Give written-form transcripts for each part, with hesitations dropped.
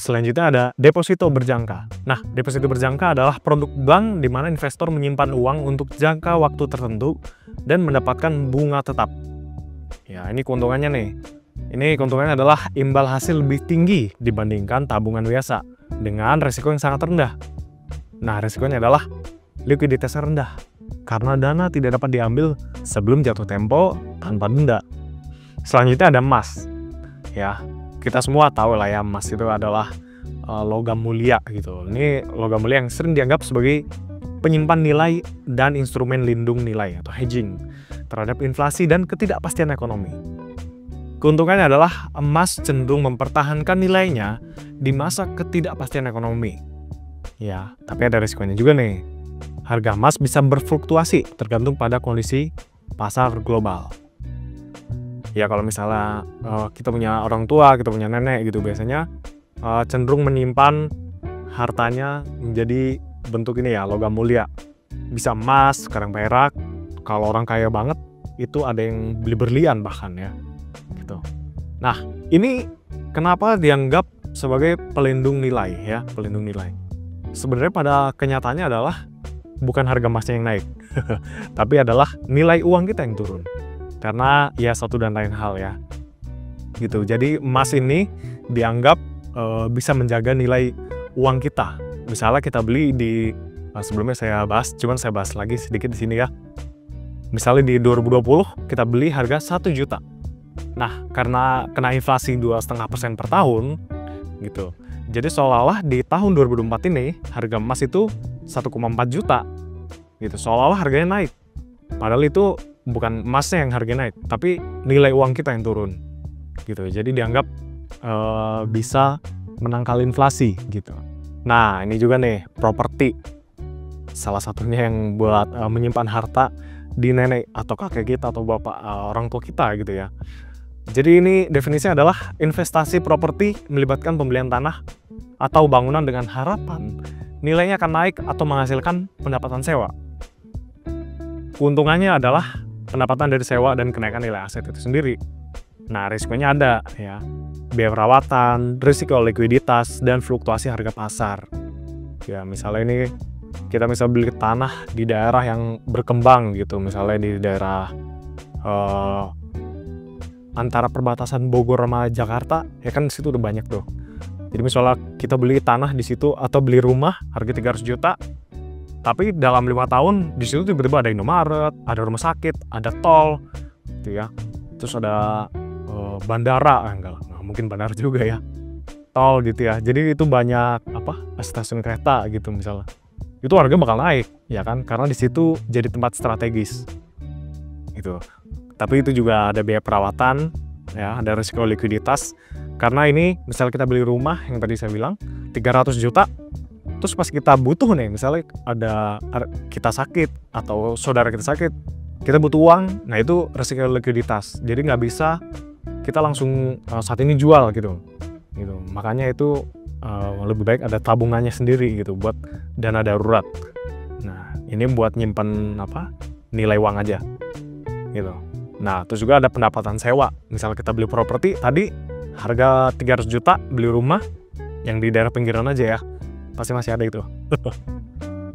selanjutnya ada deposito berjangka. Nah, deposito berjangka adalah produk bank di mana investor menyimpan uang untuk jangka waktu tertentu dan mendapatkan bunga tetap. Ya, ini keuntungannya nih. Ini keuntungannya adalah imbal hasil lebih tinggi dibandingkan tabungan biasa dengan resiko yang sangat rendah. Nah, resikonya adalah likuiditas rendah karena dana tidak dapat diambil sebelum jatuh tempo tanpa denda. Selanjutnya ada emas. Ya, kita semua tahu lah ya, emas itu adalah logam mulia gitu. Ini logam mulia yang sering dianggap sebagai penyimpan nilai dan instrumen lindung nilai atau hedging terhadap inflasi dan ketidakpastian ekonomi. Keuntungannya adalah emas cenderung mempertahankan nilainya di masa ketidakpastian ekonomi. Ya, tapi ada risikonya juga nih. Harga emas bisa berfluktuasi tergantung pada kondisi pasar global. Ya, kalau misalnya kita punya orang tua, kita punya nenek gitu, biasanya cenderung menyimpan hartanya menjadi bentuk ini ya, logam mulia. Bisa emas, sekarang perak. Kalau orang kaya banget, itu ada yang beli berlian bahkan ya. Gitu. Nah, ini kenapa dianggap sebagai pelindung nilai ya, pelindung nilai. Sebenarnya pada kenyataannya adalah bukan harga emasnya yang naik, tapi adalah nilai uang kita yang turun. Karena ya satu dan lain hal ya. Gitu. Jadi emas ini dianggap bisa menjaga nilai uang kita. Misalnya kita beli di sebelumnya saya bahas, cuman saya bahas lagi sedikit di sini ya. Misalnya di 2020 kita beli harga 1 juta. Nah, karena kena inflasi 2,5% per tahun gitu. Jadi seolah-olah di tahun 2024 ini harga emas itu 1,4 juta. Gitu. Seolah-olah harganya naik. Padahal itu bukan emasnya yang harganya naik, tapi nilai uang kita yang turun. Gitu. Jadi dianggap bisa menangkal inflasi gitu. Nah, ini juga nih properti. Salah satunya yang buat menyimpan harta di nenek atau kakek kita atau bapak orang tua kita gitu ya. Jadi ini definisinya adalah investasi properti melibatkan pembelian tanah atau bangunan dengan harapan nilainya akan naik atau menghasilkan pendapatan sewa. Keuntungannya adalah pendapatan dari sewa dan kenaikan nilai aset itu sendiri. Nah, risikonya ada ya. Biaya perawatan, risiko likuiditas, dan fluktuasi harga pasar. Ya, misalnya ini kita bisa beli tanah di daerah yang berkembang gitu, misalnya di daerah antara perbatasan Bogor sama Jakarta, ya kan di situ udah banyak tuh. Jadi misalnya kita beli tanah di situ atau beli rumah harga 300 juta, tapi dalam 5 tahun di situ tiba-tiba ada Indomaret, ada rumah sakit, ada tol, gitu ya. Terus ada bandara, enggak lah, mungkin bandara juga ya, tol gitu ya. Jadi itu banyak stasiun kereta gitu misalnya. Itu harga bakal naik, ya kan? Karena di situ jadi tempat strategis, gitu. Tapi itu juga ada biaya perawatan, ya, ada risiko likuiditas. Karena ini, misalnya kita beli rumah yang tadi saya bilang 300 juta, terus pas kita butuh nih, misalnya kita sakit atau saudara kita sakit, kita butuh uang, nah itu risiko likuiditas. Jadi nggak bisa kita langsung saat ini jual gitu. Makanya itu lebih baik ada tabungannya sendiri gitu buat dana darurat. Nah, ini buat nyimpen nilai uang aja gitu. Nah, terus juga ada pendapatan sewa. Misalnya kita beli properti tadi harga 300 juta beli rumah yang di daerah pinggiran aja ya. Pasti masih ada itu.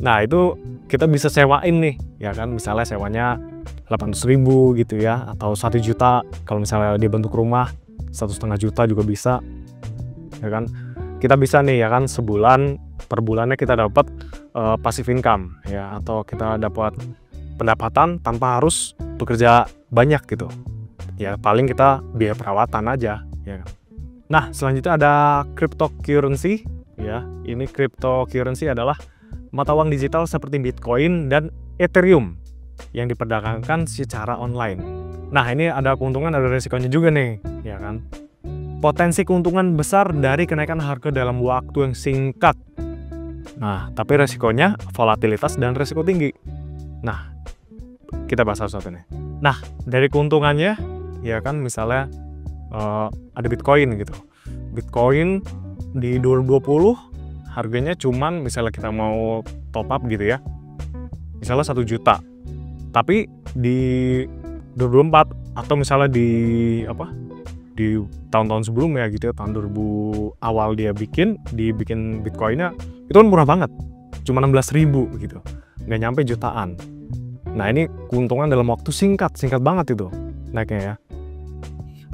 Nah, itu kita bisa sewain nih, ya kan? Misalnya sewanya 800.000 gitu ya, atau 1 juta kalau misalnya dia bentuk rumah, 1,5 juta juga bisa. Ya kan? Kita bisa nih ya kan sebulan per bulannya kita dapat passive income ya, atau kita dapat pendapatan tanpa harus bekerja banyak gitu. Ya paling kita biaya perawatan aja ya. Nah, selanjutnya ada cryptocurrency ya. Ini cryptocurrency adalah mata uang digital seperti Bitcoin dan Ethereum yang diperdagangkan secara online. Nah, ini ada keuntungan, ada resikonya juga nih, ya kan? Potensi keuntungan besar dari kenaikan harga dalam waktu yang singkat. Nah, tapi resikonya volatilitas dan resiko tinggi. Nah, kita bahas satu-satu nih. Nah, dari keuntungannya, ya kan misalnya ada Bitcoin gitu. Bitcoin di 2020 harganya cuman misalnya kita mau top up gitu ya, misalnya 1 juta. Tapi di 2024 atau misalnya di di tahun-tahun sebelumnya gitu ya, tahun 2000 awal dia dibikin Bitcoinnya itu kan murah banget, cuma 16.000 gitu, nggak nyampe jutaan. Nah ini keuntungan dalam waktu singkat banget itu naiknya ya.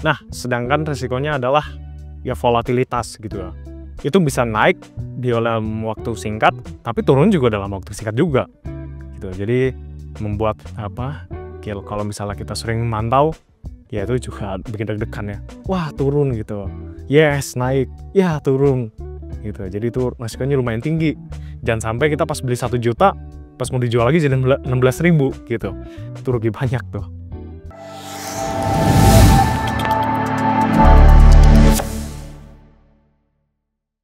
Nah sedangkan resikonya adalah ya volatilitas gitu ya, itu bisa naik di dalam waktu singkat tapi turun juga dalam waktu singkat juga gitu. Jadi membuat kalau misalnya kita sering mantau ya itu juga bikin deg-degan ya, wah turun gitu, yes naik, ya turun gitu. Jadi itu resikonya lumayan tinggi. Jangan sampai kita pas beli 1 juta pas mau dijual lagi jadi 16.000 gitu, itu rugi banyak tuh.